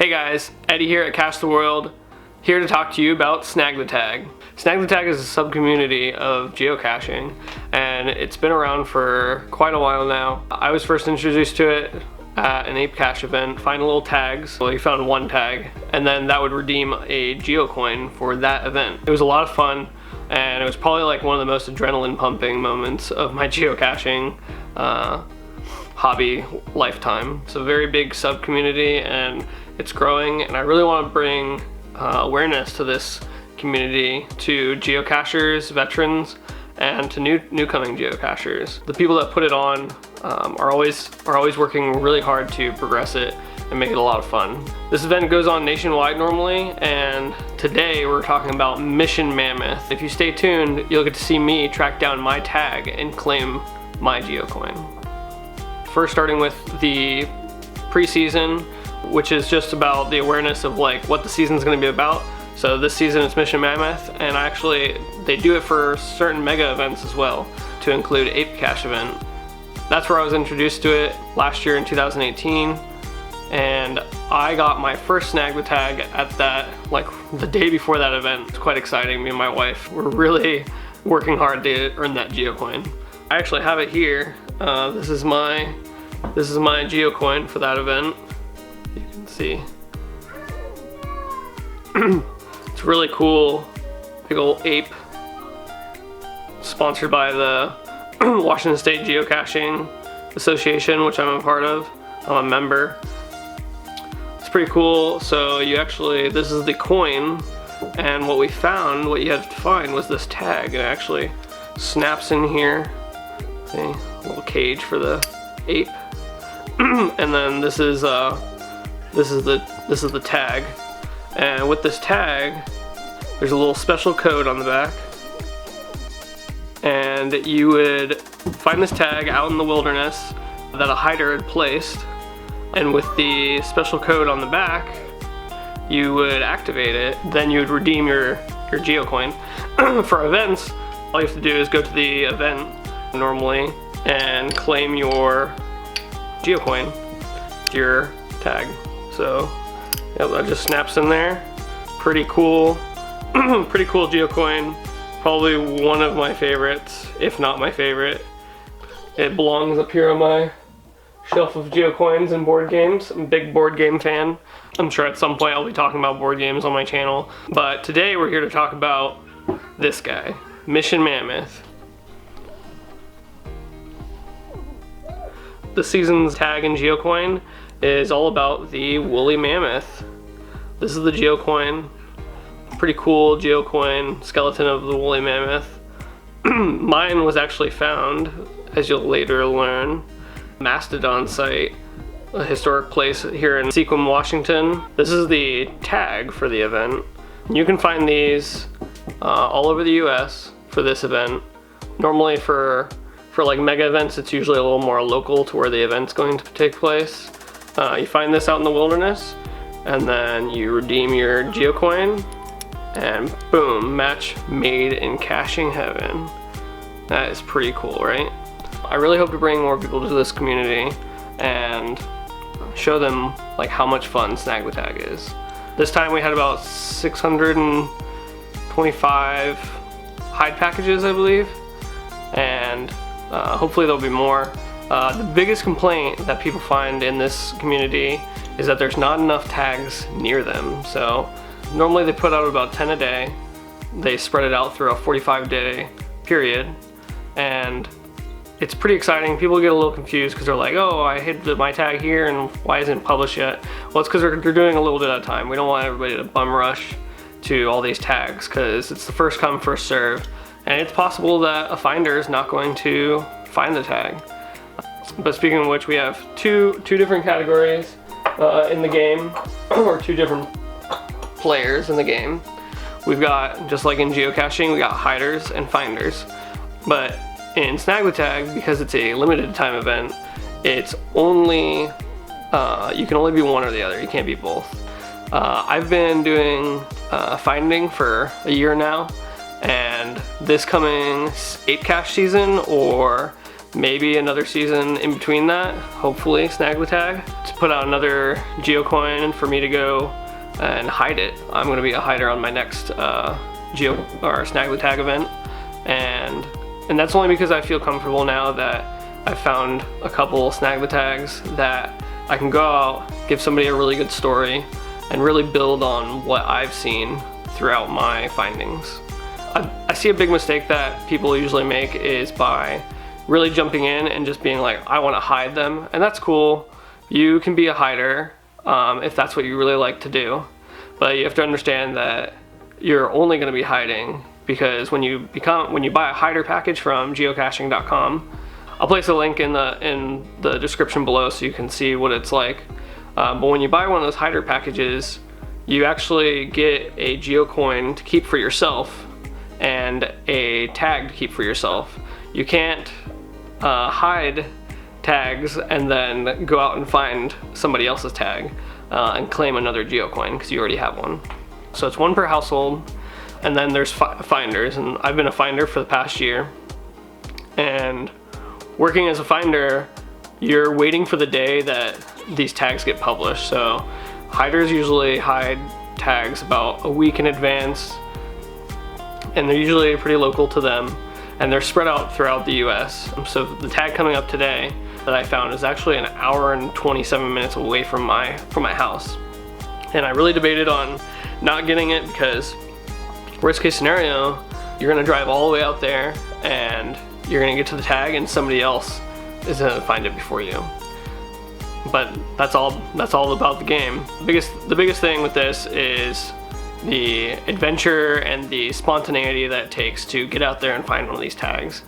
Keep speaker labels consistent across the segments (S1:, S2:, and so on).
S1: Hey guys, Eddie here at Cache the World, here to talk to you about Snag The Tag. Snag The Tag is a sub-community of geocaching, and it's been around for quite a while now. I was first introduced to it at an Ape Cache event, finding little tags. Well, you found one tag, and then that would redeem a geocoin for that event. It was a lot of fun, and it was probably like one of the most adrenaline pumping moments of my geocaching hobby lifetime. It's a very big sub-community and it's growing, and I really want to bring awareness to this community to geocachers, veterans, and to newcoming geocachers. The people that put it on are always working really hard to progress it and make it a lot of fun. This event goes on nationwide normally, and today we're talking about Mission Mammoth. If you stay tuned, you'll get to see me track down my tag and claim my geocoin. First, starting with the pre-season, which is just about the awareness of like what the season's going to be about. So this season it's Mission Mammoth, and they do it for certain mega events as well, to include Ape Cache event. That's where I was introduced to it last year in 2018, and I got my first Snag The Tag at that, like the day before that event. It's quite exciting. Me and my wife were really working hard to earn that geocoin. I actually have it here. This is my geocoin for that event. You can see. It's really cool. Big old ape. Sponsored by the Washington State Geocaching Association, which I'm a part of. I'm a member. It's pretty cool. So this is the coin, and what you had to find was this tag. It actually snaps in here. See, a little cage for the ape. And then this is the tag, and with this tag there's a little special code on the back, and you would find this tag out in the wilderness that a hider had placed, and with the special code on the back you would activate it. Then you would redeem your geocoin. For events, all you have to do is go to the event normally and claim your geocoin, your tag. So yeah, that just snaps in there. Pretty cool. Pretty cool geocoin. Probably one of my favorites, if not my favorite. It belongs up here on my shelf of geocoins and board games. I'm a big board game fan. I'm sure at some point I'll be talking about board games on my channel, but today we're here to talk about this guy, Mission Mammoth. The season's tag and geocoin is all about the woolly mammoth. This is the geocoin. Pretty cool geocoin skeleton of the woolly mammoth. Mine was actually found, as you'll later learn, Mastodon site, a historic place here in Sequim, Washington. This is the tag for the event. You can find these all over the US for this event. Normally for like mega events, it's usually a little more local to where the event's going to take place. You find this out in the wilderness, and then you redeem your geocoin, and boom, match made in caching heaven. That is pretty cool, right? I really hope to bring more people to this community and show them like how much fun Snag The Tag is. This time we had about 625 hide packages, I believe, and hopefully there'll be more. The biggest complaint that people find in this community is that there's not enough tags near them. So normally they put out about 10 a day. They spread it out through a 45-day period, and it's pretty exciting. People get a little confused because they're like, oh, I hid my tag here and why isn't it published yet? Well, it's because they're doing a little bit at a time. We don't want everybody to bum rush to all these tags because it's the first come, first serve. And it's possible that a finder is not going to find the tag. But speaking of which, we have two different categories in the game, or two different players in the game. We've got, just like in geocaching, we got hiders and finders. But in Snag The Tag, because it's a limited time event, it's only, you can only be one or the other. You can't be both. I've been doing finding for a year now, and this coming Ape Cache season or maybe another season in between that, hopefully Snag the Tag, to put out another geocoin for me to go and hide it. I'm gonna be a hider on my next Snag the Tag event, and that's only because I feel comfortable now that I found a couple Snag the Tags that I can go out, give somebody a really good story, and really build on what I've seen throughout my findings. I see a big mistake that people usually make is by really jumping in and just being like, I want to hide them, and that's cool. You can be a hider if that's what you really like to do, but you have to understand that you're only going to be hiding because when you buy a hider package from geocaching.com, I'll place a link in the description below so you can see what it's like. But when you buy one of those hider packages, you actually get a geocoin to keep for yourself and a tag to keep for yourself. You can't hide tags and then go out and find somebody else's tag and claim another geocoin because you already have one. So it's one per household, and then there's finders, and I've been a finder for the past year. And working as a finder, you're waiting for the day that these tags get published. So hiders usually hide tags about a week in advance, and they're usually pretty local to them, and they're spread out throughout the US. So the tag coming up today that I found is actually an hour and 27 minutes away from my house. And I really debated on not getting it because worst case scenario, you're gonna drive all the way out there and you're gonna get to the tag and somebody else is gonna find it before you. But that's all about the game. The biggest thing with this is the adventure and the spontaneity that it takes to get out there and find one of these tags.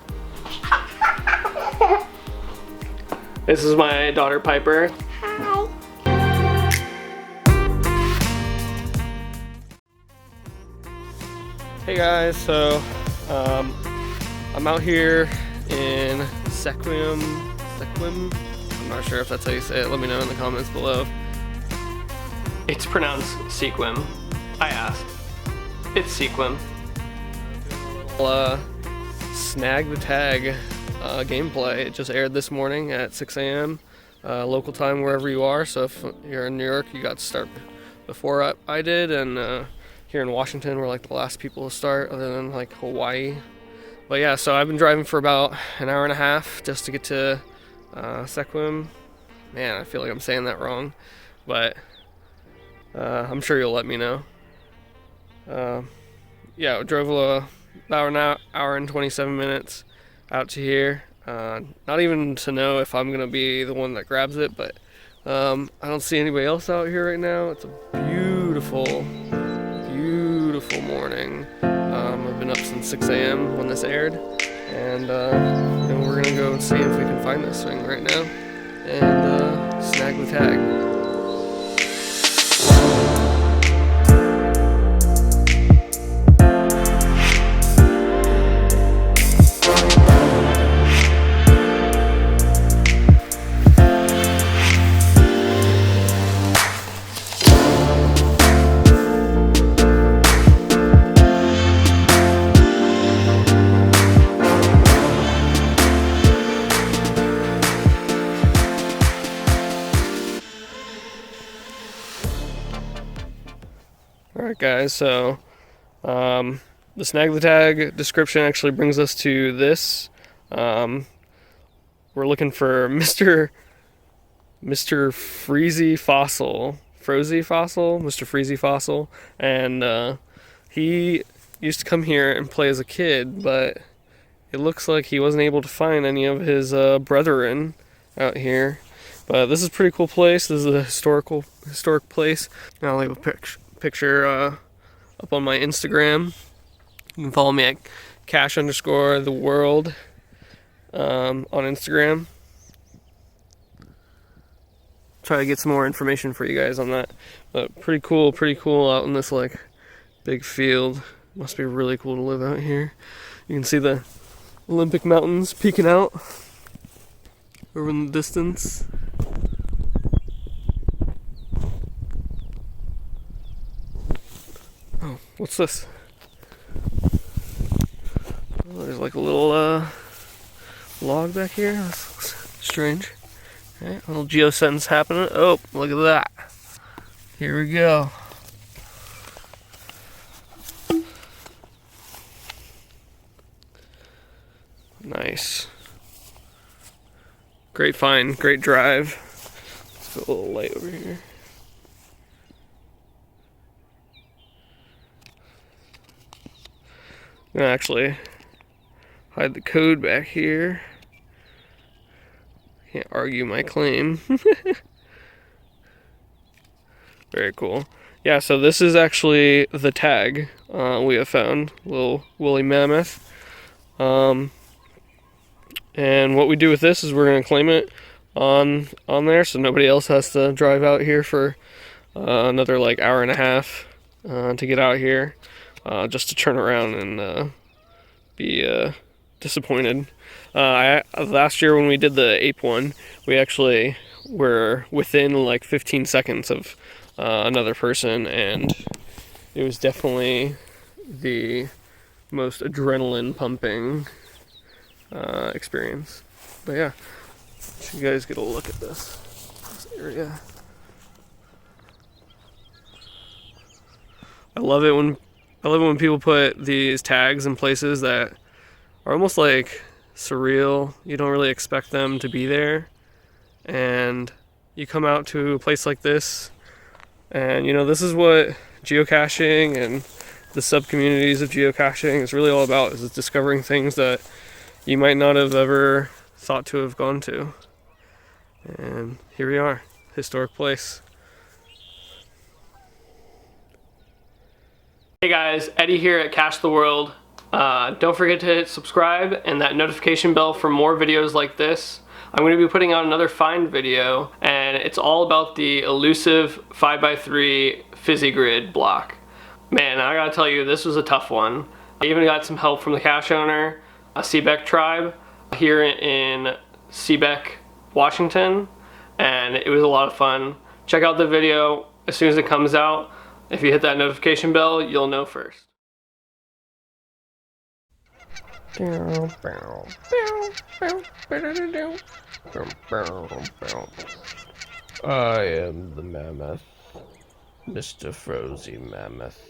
S1: This is my daughter Piper.
S2: Hi.
S1: Hey guys, so I'm out here in Sequim. I'm not sure if that's how you say it. Let me know in the comments below. It's pronounced Sequim. I asked. It's Sequim. Snag the Tag gameplay. It just aired this morning at 6 a.m. Local time wherever you are. So if you're in New York, you got to start before I did, and here in Washington we're like the last people to start, other than like Hawaii. But yeah, so I've been driving for about an hour and a half just to get to Sequim. Man, I feel like I'm saying that wrong, but I'm sure you'll let me know. Yeah, I drove about an hour and 27 minutes out to here. Not even to know if I'm gonna be the one that grabs it, but I don't see anybody else out here right now. It's a beautiful morning. I've been up since 6 a.m. when this aired, and we're gonna go and see if we can find this thing right now and snag the tag. Alright guys, so the Snag the Tag description actually brings us to this. We're looking for Mr. Freezy Fossil, Mr. Freezy Fossil, and he used to come here and play as a kid, but it looks like he wasn't able to find any of his brethren out here. But this is a pretty cool place. This is a historic place. I'll leave a picture up on my Instagram. You can follow me at cache_the_world on Instagram. Try to get some more information for you guys on that. But pretty cool out in this like big field. Must be really cool to live out here. You can see the Olympic mountains peeking out over in the distance. Oh, what's this? Oh, there's like a little log back here. This looks strange. Alright, a little geosentence happening. Oh, look at that. Here we go. Nice. Great find, great drive. Let's go a little light over here. I'm gonna actually hide the code back here. Can't argue my claim. Very cool. Yeah, so this is actually the tag we have found, little woolly mammoth. And what we do with this is we're gonna claim it on there, so nobody else has to drive out here for another like hour and a half to get out here, just to turn around and be disappointed. Last year when we did the ape one, we actually were within like 15 seconds of another person, and it was definitely the most adrenaline pumping experience. But yeah, you guys get a look at this area. I love it when people put these tags in places that are almost like surreal. You don't really expect them to be there, and you come out to a place like this, and you know, this is what geocaching and the sub-communities of geocaching is really all about, is discovering things that you might not have ever thought to have gone to. And here we are, historic place. Hey guys, Eddie here at Cache the World. Don't forget to hit subscribe and that notification bell for more videos like this. I'm going to be putting out another find video, and it's all about the elusive 5x3 fizzy grid block. Man, I gotta tell you, this was a tough one. I even got some help from the cache owner, a Seebeck tribe, here in Seebeck, Washington, and it was a lot of fun. Check out the video as soon as it comes out. If you hit that notification bell, you'll know first.
S2: I am the mammoth, Mr. Frozy Mammoth.